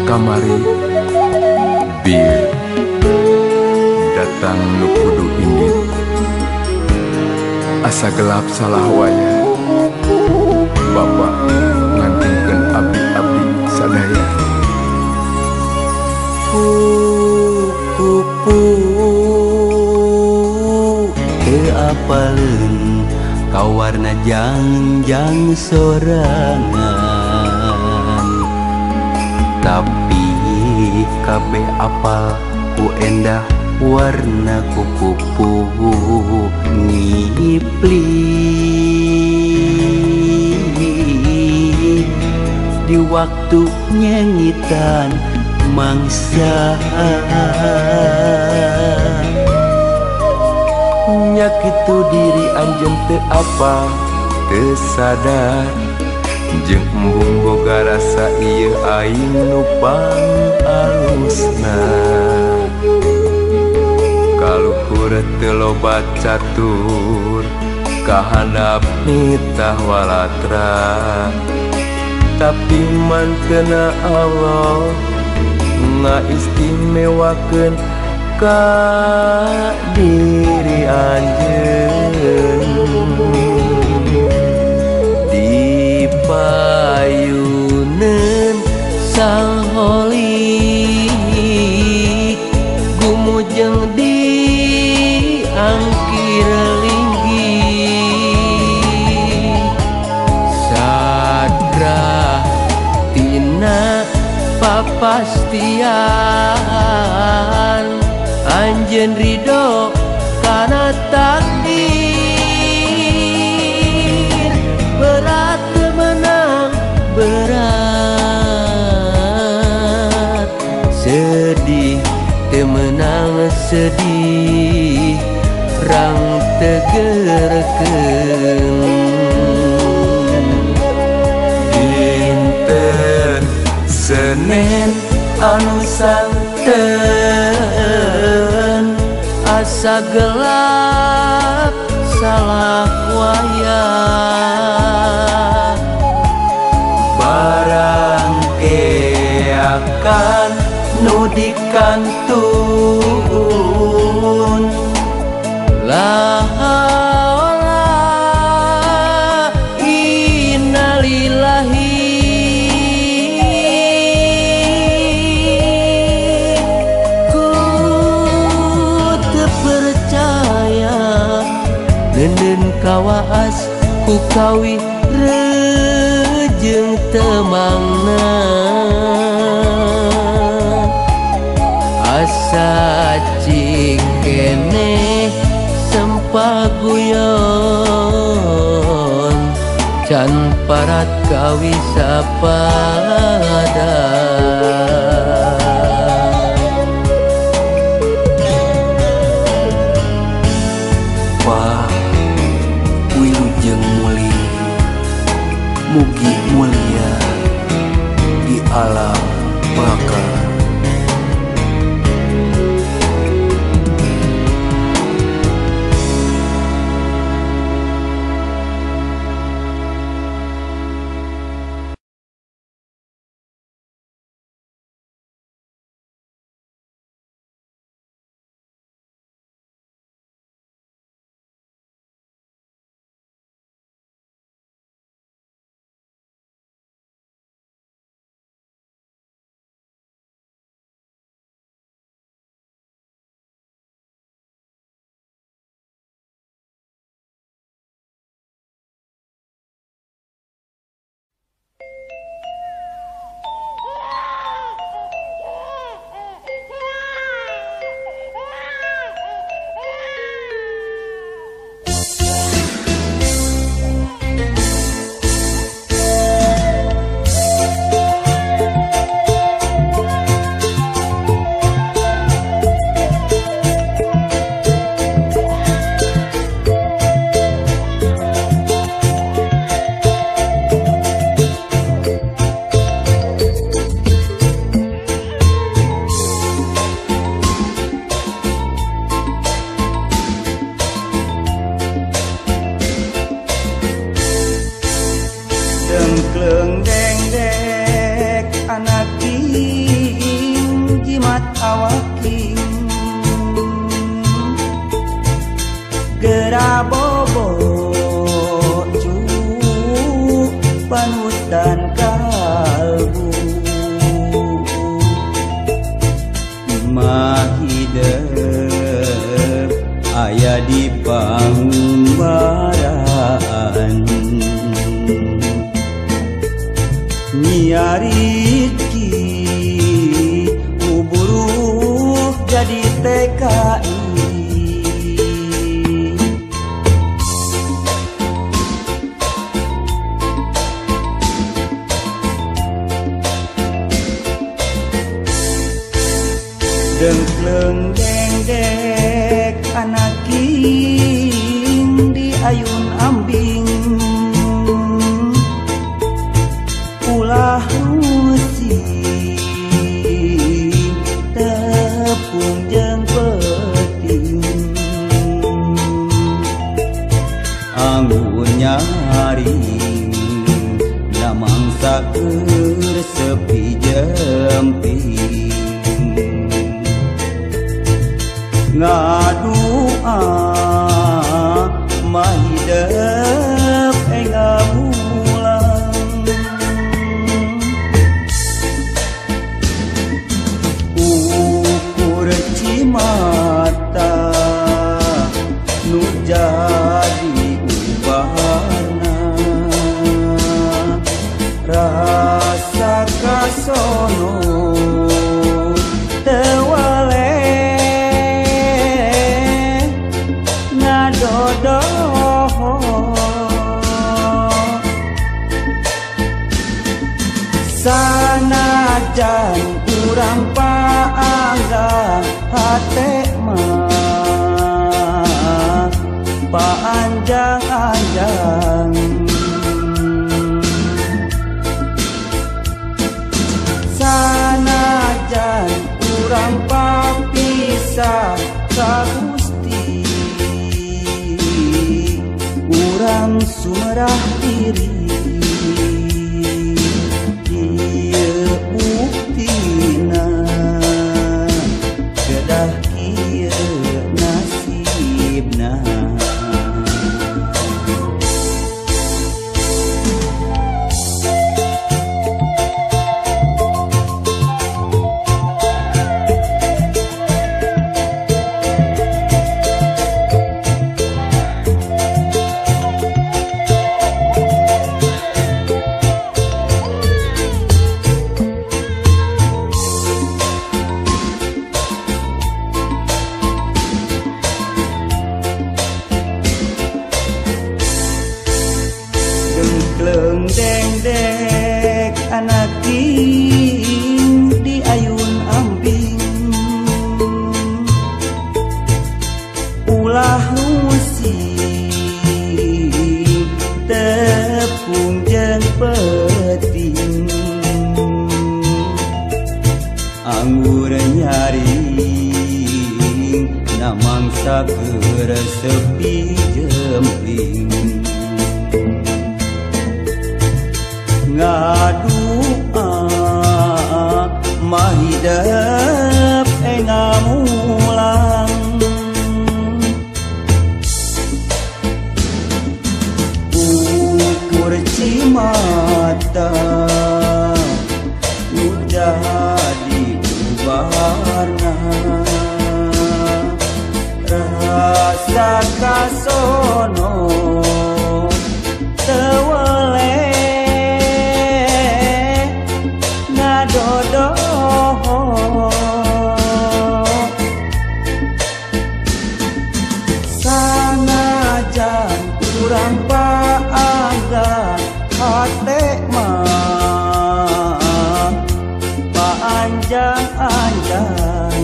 kamari bir datang nu kudu indit asa gelap salah waya Bapak ngantungkeun abdi-abdi sadaya Kupu teu apaleun kawarna jangjang sorangan tapi kabe apal ku endah warna kupu ngipli di waktu nyengitan mangsa nyakitu diri anjeun teu apa teu sadar jeung embung boga rasa ieu aing nu pangalusna kaluhur teu loba catur kahandap nitah walatra tapi mantena Allah ngaistimewakeun ka diri anjeun dipayuneun sang holik gumujeng diangkir linggih sadrah tina papastian anjeun ridho kana takdir berat teu menang berat sedih teu menang sedih rang tegerkeun dinten Senin anu santen asa gelap salah wayah barang keakan nu dikantun la haula innalillahi nenden kawaas ku kawih rejeung temangna asa cing keneh sempaguyon can parat kawih sapada mugi mulia di alam bakal. kabobo cu panutan kalbu mahidep aya di pangumbaran nyiariki uburu jadi TKI dengkleng dengdek anak king di ayun ambing ulah musik tepung jeung peting anggun nyaring namangsa keur sepi jemping ngadua mahidep ngamulang ukur cimata nu jadi ubarna rasa kasono tewale sanajan urang paangga hate mah paanjang-anjang sanajan urang papisah ka Gusti urang sumerah diri buktina kedah kieu nasibna dengkleng dengdek anak king di ayun ambing ulah musik tepung jeung peting anggur nyaring namangsa keur sepi jempling ngadua mahidep ngamulang ukur cimata nu jadi ubarna rasa kasono tewale dodo sanajan urang paangga hate mah paanjang-anjang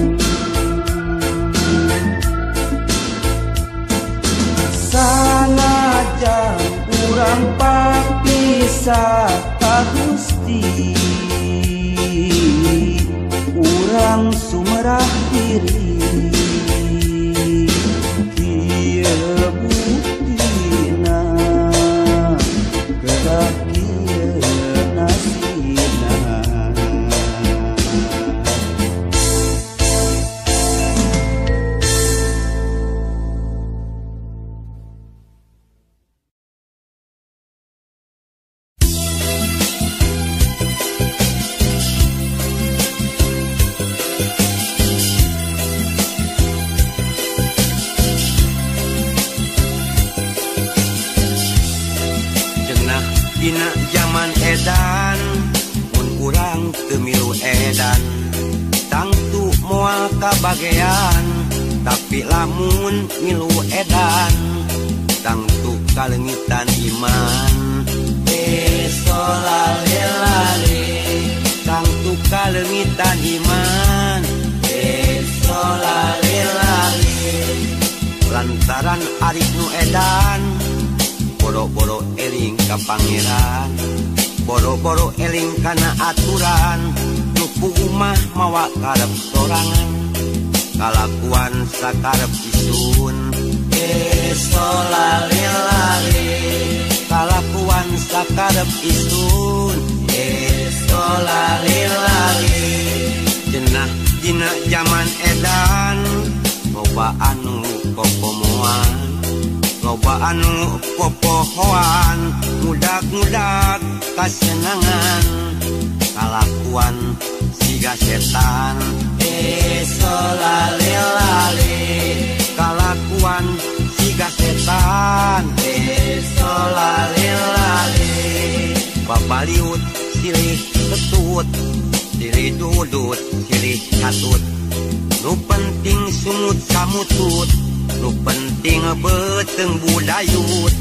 sanajan urang papisah ka Gusti urang sumerah diri kieu buktina kedah kieu nasibna dina zaman edan mun urang teu milu edan tangtu moal kabagean tapi lamun milu edan tangtu kalengitan iman solalelale tangtu kalengitan iman solalelale lantaran arit nu edan boro-boro eling ka pangeran boro-boro eling kana aturan nu umah mawa karep sorangan kalakuan sakarep isun solalelale kalakuan sakarep isun solalelale cenah dina zaman edan loba anu kopomoan loba anu popohoan mudak-mudak kasenangan kalakuan siga setan solalelale kalakuan siga setan solalelale babaliut silih ketut silih dudut silih catut nu penting sumut samutut nu penting beteng budayut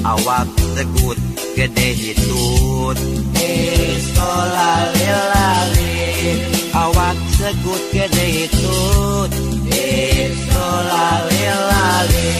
awak tegut gede hitut solalelale awak tegut gede hitut solalelale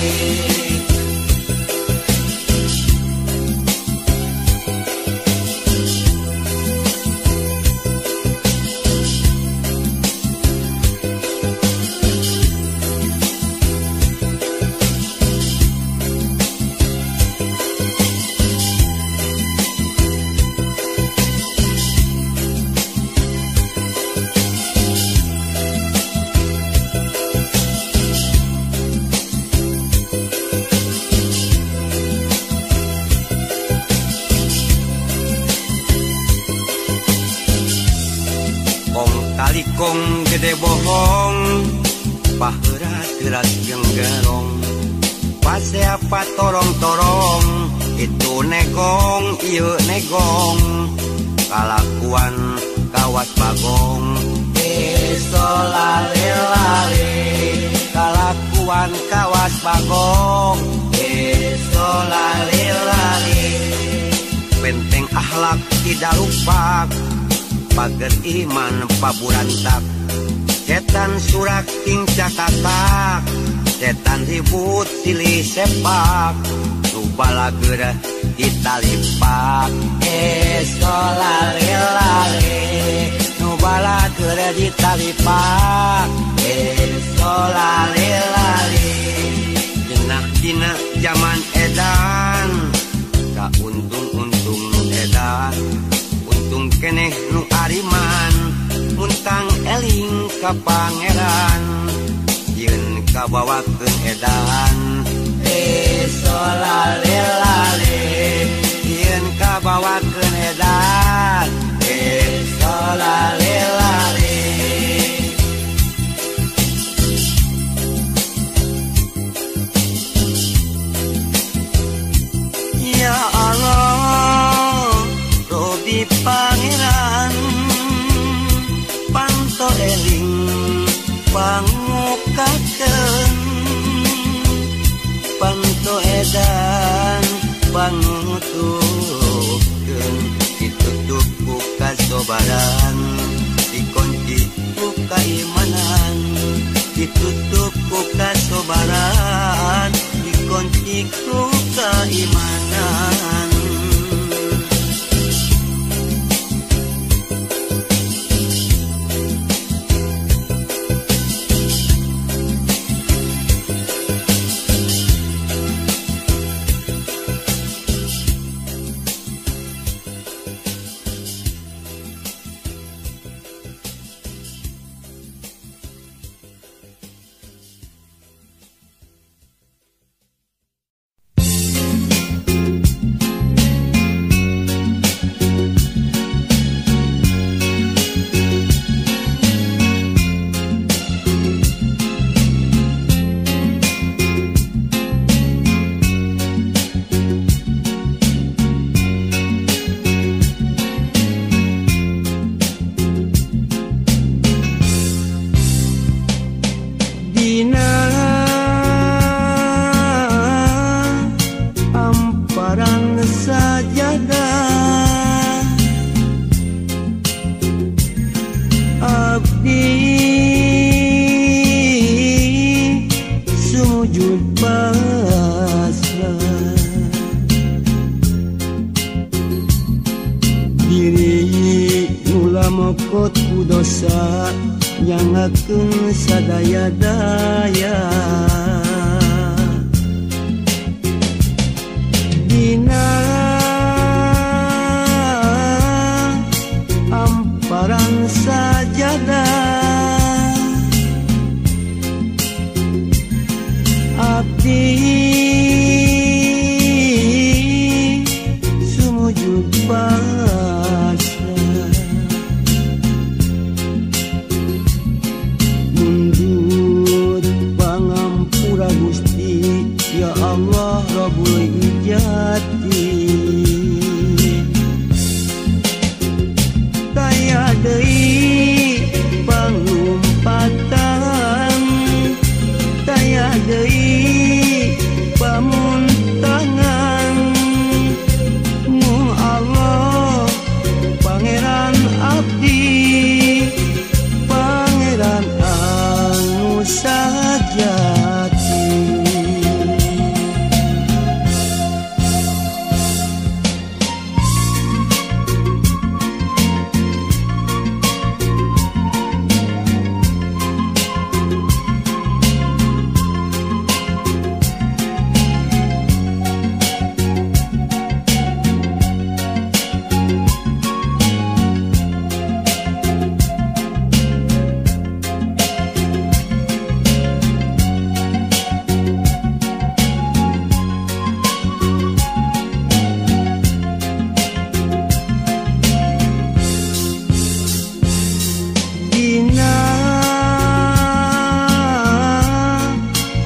Kong gede bohong paheura-heura jeung gerong pasiapa torong-torong itu negong ieu negong kalakuan kawas bagong solalelale kalakuan kawas bagong solalelale benteng akhlak tidak lupa pager iman paburantak setan surak ting cakatak setan ribut silih sepak nu balager ditalipak solalelale nu balager ditalipak solalelale jenah dina zaman edan ka untung-untung nu edan untung keneh nu ariman muntang eling ka pangeran yeun kabawakeun edan solalelale yeun kabawakeun edan solalelale ya Allah Robi pangeran panto eling pangukakeun panto edan pangutukeun ditutup ku kasobaran dikunci ku kaimanan ditutup ku kasobaran dikunci ku kaimanan sumujud pasrah diri mula mokot ku dosa nyangakeun sadaya-daya dina amparan sajadah abdi sumujud pasrah mundut pangampura Gusti ya Allah Rabbul Ijati daya deui pangumpatan daya deui pamuntangan mu Allah pangeran abdi pangeran anu sajati dina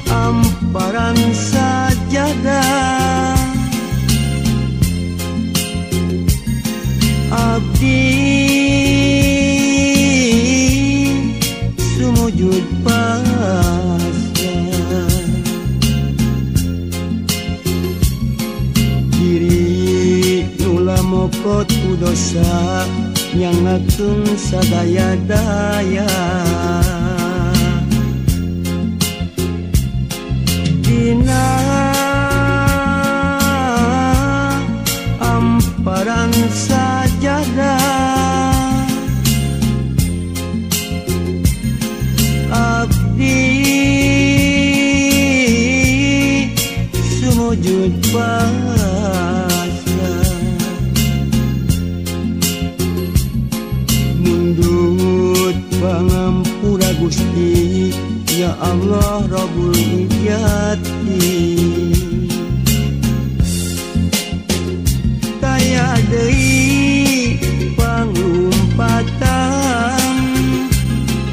amparan sajadah abdi sumujud pasrah diri nula mokot ku dosa nyangakeun sadaya-daya dina amparan sajadah abdi sumujud pasrah mundut pangampura Gusti ya Allah Rabbul Ijati daya deui pangumpatan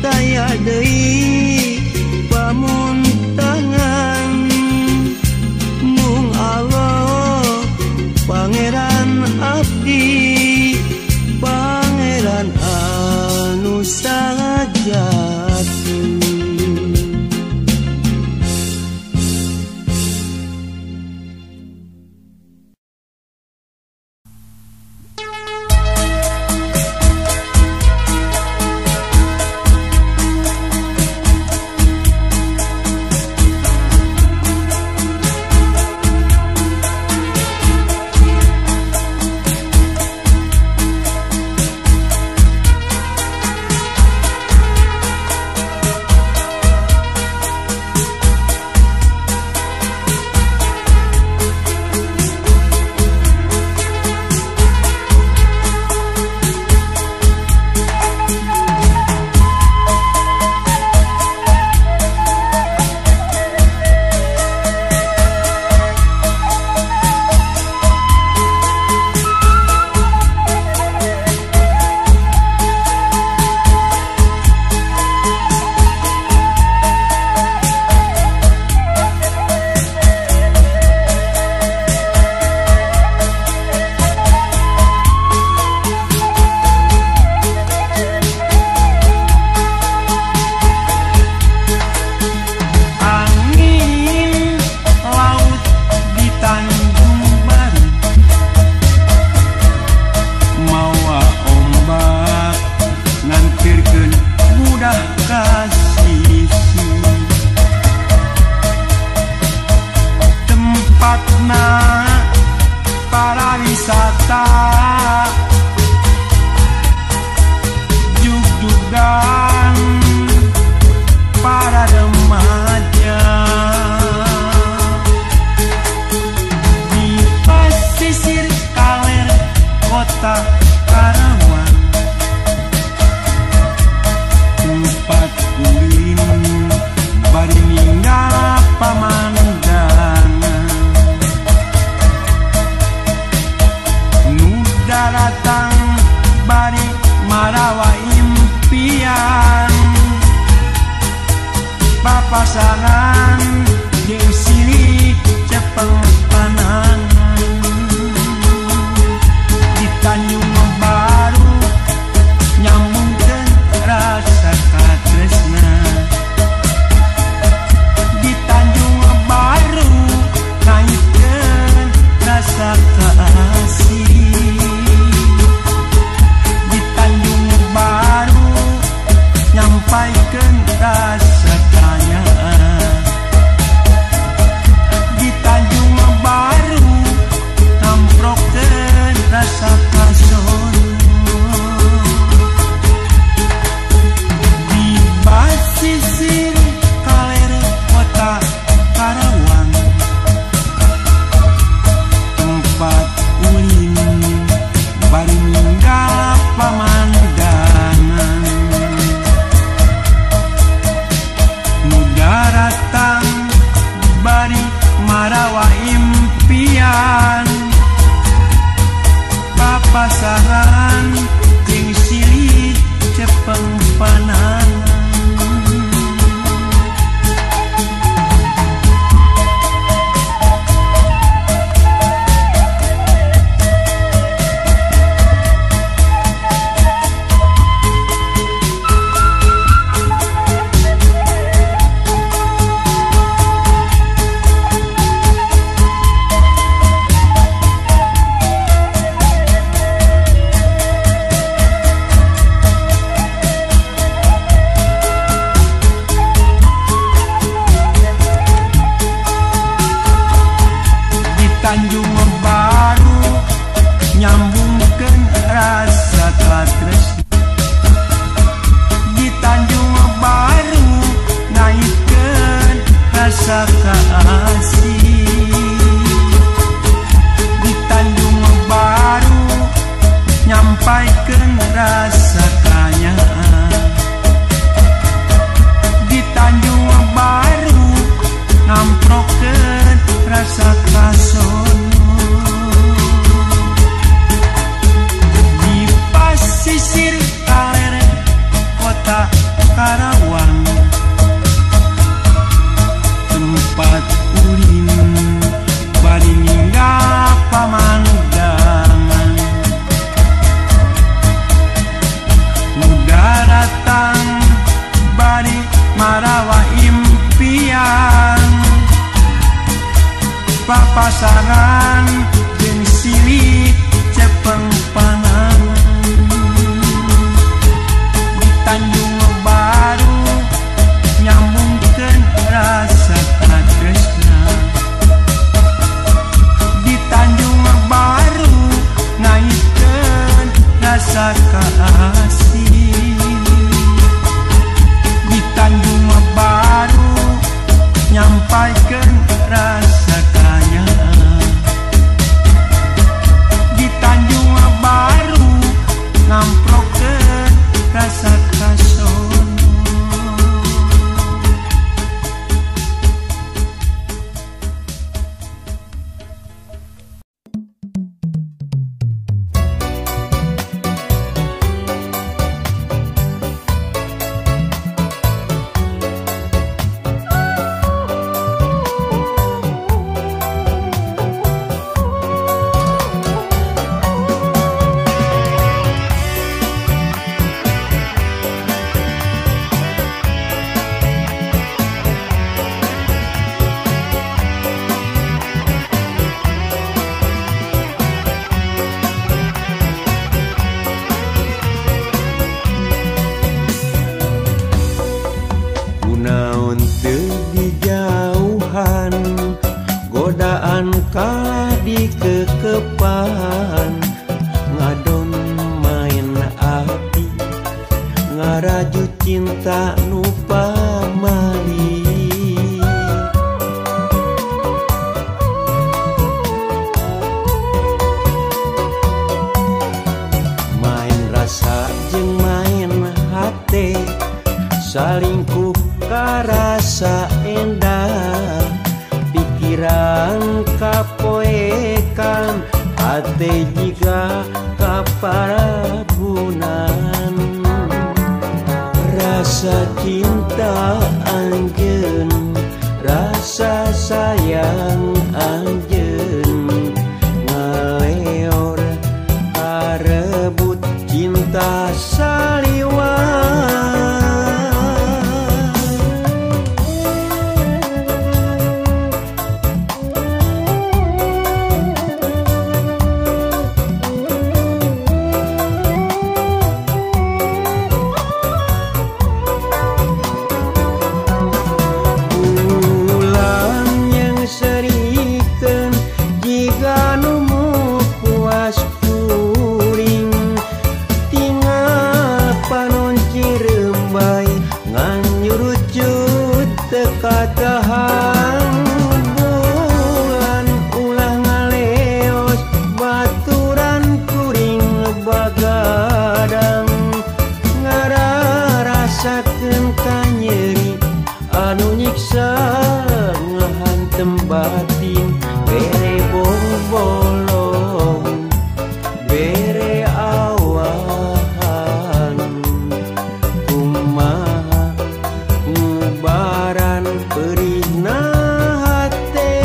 daya deui pamuntangan mung Allah Asalna para wisata jug-jugan para remaja di pesisir kaler kota Karawang, tempat ulin bari ninggal pamandangan nu daratang bari marawa impian papasangan jeung silih cepeng panangan di Tanjung Baru nyambungkeun rasa katresna di Tanjung Baru naikeun rasa kasih di Tanjung Baru nyampaikeun rasa kayaan di Tanjung Baru ngamprokeun rasa kasono di basisir kaler kota Karawang, tempat ulin bari ninggal pamandangan nu daratang bari marawa impian papasangan jeung silih cepeng panangan Tanjung Baru nyambungkeun rasa katresna di Tanjung Baru naikeun rasa kasih di Tanjung Baru nyampaikeun rasa kayaan di Tanjung Baru ngamprokeun rasa kasono di pasisir kaler kota Karawang, tempat ulin bari ninggal pamandangan nu daratang bari marawa impian papasangan jeung silih cepeng panangan di Tanjung Baru nyambungkeun rasa katresna di Tanjung Baru naikeun rasa kasih di Tanjung Baru nyampaikeun rasa kayaan di Tanjung Baru ngamprokeun rasa kasono godaan kalah di kekepan, ngadon main api, ngaraju cinta nu pamali. Main rasa jeung main hate, salingkuh karasa endah, pikiran kapoekan, hate jiga kaparabunan. Rasa cinta anjeun, rasa sayang anjeun, ngaleor harebut cinta saliwaan. Katahang bulan ulah ngaleos, baturan kuring bagadang, ngararasakeun kanyeri anu nyiksa ngahantem batin, bere bolong bere awahan, kumaha ngubaran perihna hate.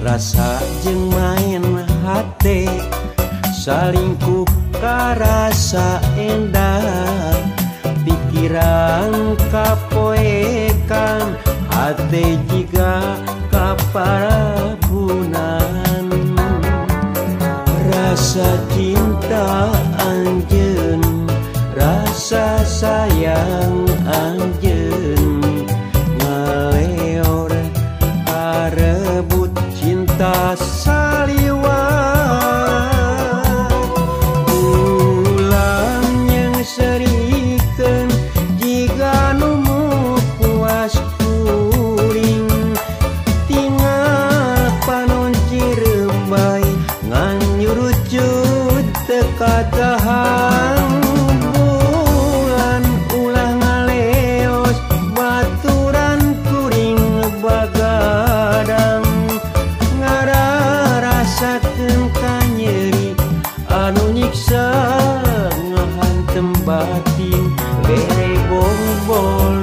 Rasa jeung main hate, salingkuh karasa endah, pikiran kapoekan, hate jiga kaparabunan. Rasa cinta anjeun, rasa sayang anjeun, ngaleor harebut cinta saliwaan. Ulang yang serikeun jiga nu puas kuring, tinggal panon cirembai ngan nyurucut teka tahang bulan ulah ngaleos, baturan kuring bagadang, ngararasakeun kanyeri anu nyiksa ngahantem batin, bere bol